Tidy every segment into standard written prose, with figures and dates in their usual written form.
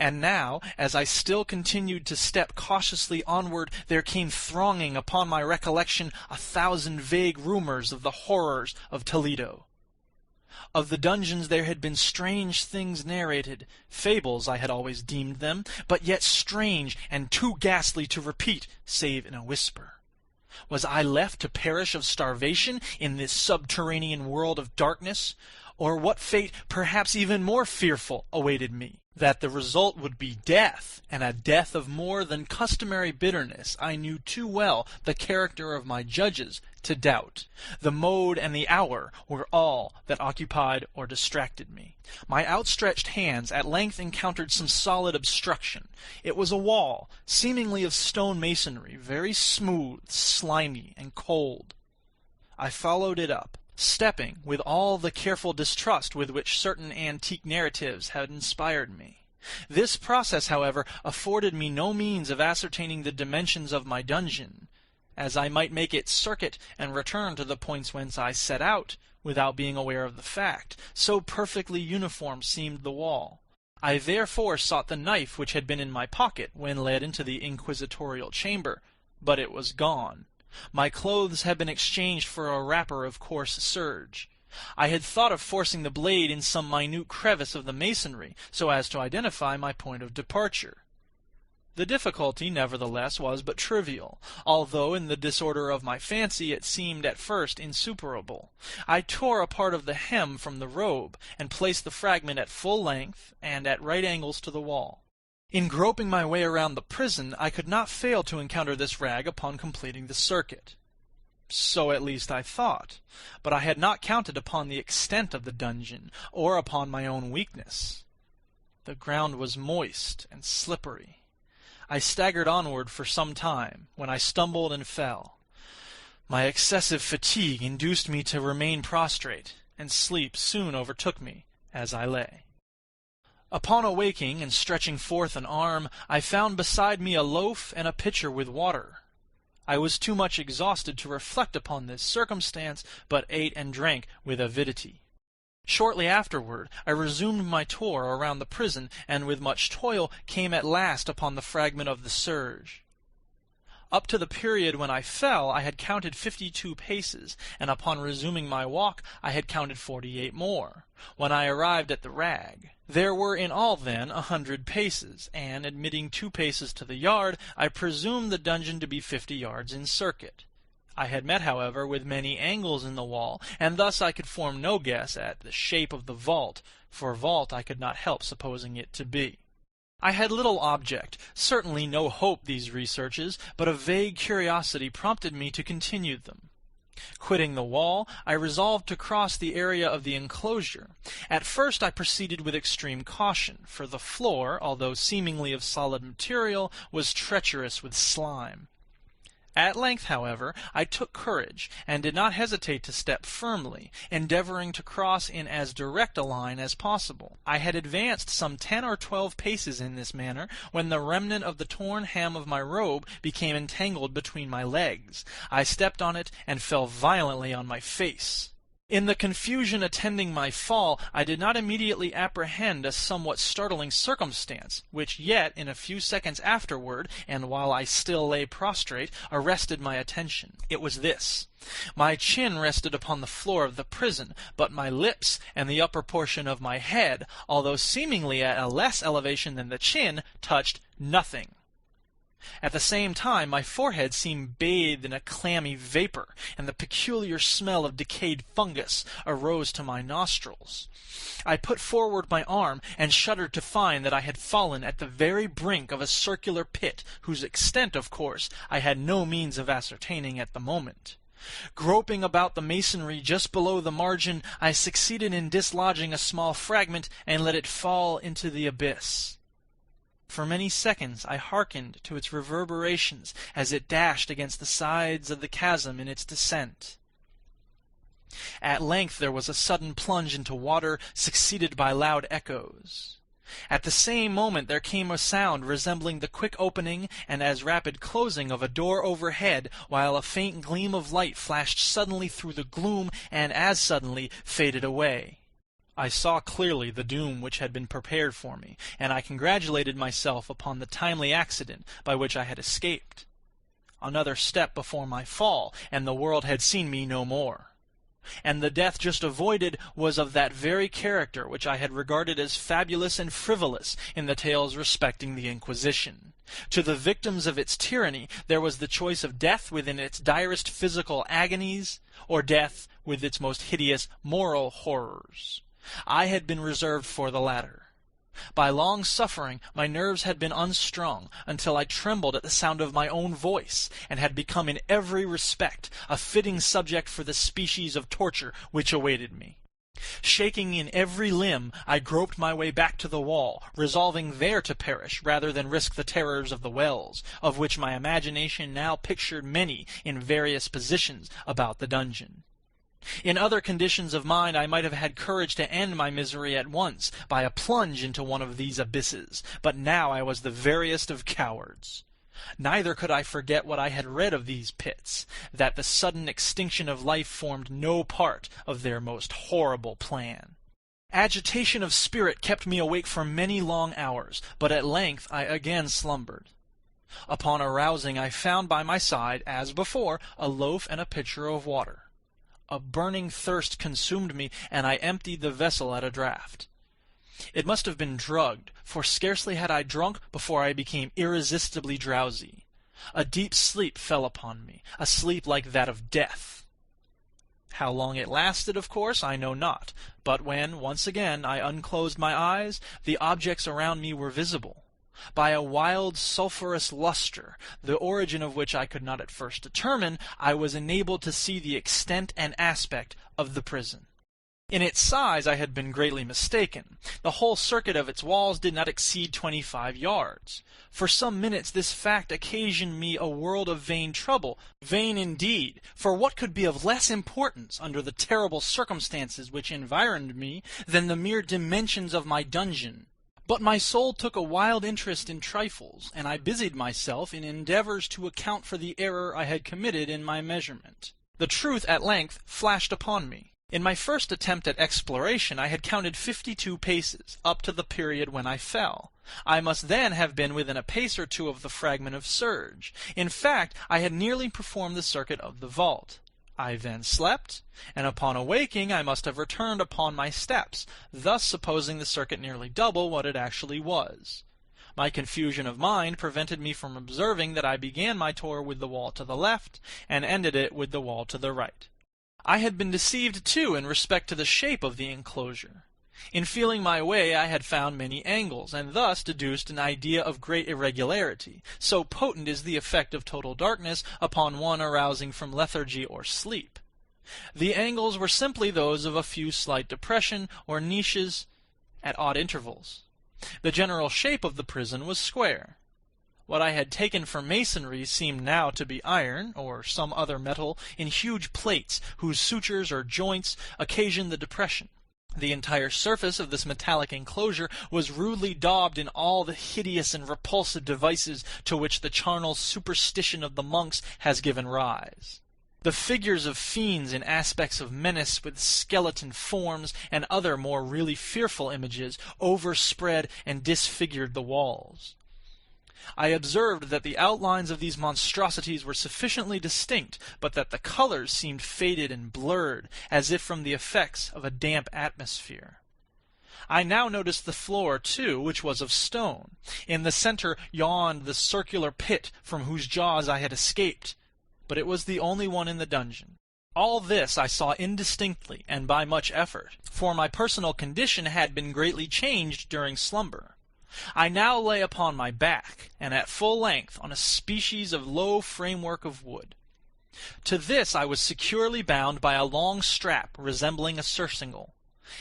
And now, as I still continued to step cautiously onward, there came thronging upon my recollection 1,000 vague rumors of the horrors of Toledo. Of the dungeons there had been strange things narrated, fables I had always deemed them, but yet strange and too ghastly to repeat, save in a whisper. Was I left to perish of starvation in this subterranean world of darkness? Or what fate, perhaps even more fearful, awaited me? That the result would be death, and a death of more than customary bitterness, I knew too well the character of my judges to doubt. The mode and the hour were all that occupied or distracted me. My outstretched hands at length encountered some solid obstruction. It was a wall, seemingly of stone masonry, very smooth, slimy, and cold. I followed it up, stepping with all the careful distrust with which certain antique narratives had inspired me. This process, however, afforded me no means of ascertaining the dimensions of my dungeon, as I might make its circuit and return to the points whence I set out, without being aware of the fact, so perfectly uniform seemed the wall. I therefore sought the knife which had been in my pocket when led into the inquisitorial chamber, but it was gone. My clothes had been exchanged for a wrapper of coarse serge. I had thought of forcing the blade in some minute crevice of the masonry, so as to identify my point of departure. The difficulty, nevertheless, was but trivial, although in the disorder of my fancy it seemed at first insuperable. I tore a part of the hem from the robe, and placed the fragment at full length, and at right angles to the wall. In groping my way around the prison, I could not fail to encounter this rag upon completing the circuit. So at least I thought, but I had not counted upon the extent of the dungeon, or upon my own weakness. The ground was moist and slippery. I staggered onward for some time, when I stumbled and fell. My excessive fatigue induced me to remain prostrate, and sleep soon overtook me as I lay. Upon awaking and stretching forth an arm, I found beside me a loaf and a pitcher with water. I was too much exhausted to reflect upon this circumstance, but ate and drank with avidity. Shortly afterward I resumed my tour around the prison, and with much toil came at last upon the fragment of the serge. Up to the period when I fell I had counted 52 paces, and upon resuming my walk I had counted 48 more, when I arrived at the rag. There were in all then 100 paces, and, admitting 2 paces to the yard, I presumed the dungeon to be 50 yards in circuit. I had met, however, with many angles in the wall, and thus I could form no guess at the shape of the vault, for vault I could not help supposing it to be. I had little object, certainly no hope these researches, but a vague curiosity prompted me to continue them. Quitting the wall, I resolved to cross the area of the enclosure. At first I proceeded with extreme caution, for the floor, although seemingly of solid material, was treacherous with slime. At length, however, I took courage, and did not hesitate to step firmly, endeavoring to cross in as direct a line as possible. I had advanced some 10 or 12 paces in this manner, when the remnant of the torn hem of my robe became entangled between my legs. I stepped on it, and fell violently on my face. In the confusion attending my fall, I did not immediately apprehend a somewhat startling circumstance, which yet, in a few seconds afterward, and while I still lay prostrate, arrested my attention. It was this. My chin rested upon the floor of the prison, but my lips and the upper portion of my head, although seemingly at a less elevation than the chin, touched nothing. At the same time my forehead seemed bathed in a clammy vapor, and the peculiar smell of decayed fungus arose to my nostrils. I put forward my arm, and shuddered to find that I had fallen at the very brink of a circular pit, whose extent, of course, I had no means of ascertaining at the moment. Groping about the masonry just below the margin, I succeeded in dislodging a small fragment, and let it fall into the abyss. For many seconds I hearkened to its reverberations as it dashed against the sides of the chasm in its descent. At length there was a sudden plunge into water, succeeded by loud echoes. At the same moment there came a sound resembling the quick opening and as rapid closing of a door overhead, while a faint gleam of light flashed suddenly through the gloom and as suddenly faded away. I saw clearly the doom which had been prepared for me, and I congratulated myself upon the timely accident by which I had escaped. Another step before my fall, and the world had seen me no more. And the death just avoided was of that very character which I had regarded as fabulous and frivolous in the tales respecting the Inquisition. To the victims of its tyranny there was the choice of death within its direst physical agonies, or death with its most hideous moral horrors. I had been reserved for the latter. By long suffering my nerves had been unstrung until I trembled at the sound of my own voice, and had become in every respect a fitting subject for the species of torture which awaited me. Shaking in every limb, I groped my way back to the wall, resolving there to perish rather than risk the terrors of the wells, of which my imagination now pictured many in various positions about the dungeon. In other conditions of mind I might have had courage to end my misery at once by a plunge into one of these abysses, but now I was the veriest of cowards. Neither could I forget what I had read of these pits, that the sudden extinction of life formed no part of their most horrible plan. Agitation of spirit kept me awake for many long hours, but at length I again slumbered. Upon arousing I found by my side, as before, a loaf and a pitcher of water. A burning thirst consumed me, and I emptied the vessel at a draught. It must have been drugged, for scarcely had I drunk before I became irresistibly drowsy. A deep sleep fell upon me, a sleep like that of death. How long it lasted, of course, I know not, but when, once again, I unclosed my eyes, the objects around me were visible. By a wild sulphurous lustre, the origin of which I could not at first determine, I was enabled to see the extent and aspect of the prison. In its size I had been greatly mistaken. The whole circuit of its walls did not exceed 25 yards. For some minutes this fact occasioned me a world of vain trouble. Vain indeed, for what could be of less importance, under the terrible circumstances which environed me, than the mere dimensions of my dungeon? But my soul took a wild interest in trifles, and I busied myself in endeavors to account for the error I had committed in my measurement. The truth at length flashed upon me. In my first attempt at exploration I had counted 52 paces, up to the period when I fell. I must then have been within a pace or two of the fragment of serge. In fact, I had nearly performed the circuit of the vault. I then slept, and upon awaking I must have returned upon my steps, thus supposing the circuit nearly double what it actually was. My confusion of mind prevented me from observing that I began my tour with the wall to the left, and ended it with the wall to the right. I had been deceived, too, in respect to the shape of the enclosure. In feeling my way I had found many angles, and thus deduced an idea of great irregularity, so potent is the effect of total darkness upon one arousing from lethargy or sleep. The angles were simply those of a few slight depression or niches at odd intervals. The general shape of the prison was square. What I had taken for masonry seemed now to be iron, or some other metal, in huge plates, whose sutures or joints occasioned the depression. The entire surface of this metallic enclosure was rudely daubed in all the hideous and repulsive devices to which the charnel superstition of the monks has given rise. The figures of fiends in aspects of menace with skeleton forms and other more really fearful images overspread and disfigured the walls. I observed that the outlines of these monstrosities were sufficiently distinct, but that the colors seemed faded and blurred, as if from the effects of a damp atmosphere. I now noticed the floor, too, which was of stone. In the center yawned the circular pit from whose jaws I had escaped, but it was the only one in the dungeon. All this I saw indistinctly and by much effort, for my personal condition had been greatly changed during slumber. I now lay upon my back, and at full length, on a species of low framework of wood. To this I was securely bound by a long strap resembling a surcingle.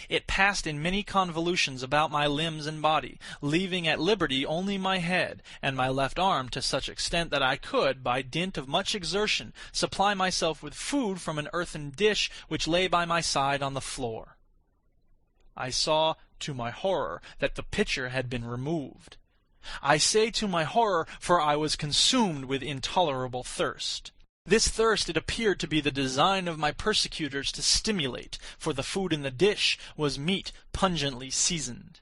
It passed in many convolutions about my limbs and body, leaving at liberty only my head and my left arm to such extent that I could, by dint of much exertion, supply myself with food from an earthen dish which lay by my side on the floor. I saw, to my horror, that the pitcher had been removed. I say to my horror, for I was consumed with intolerable thirst. This thirst it appeared to be the design of my persecutors to stimulate, for the food in the dish was meat pungently seasoned.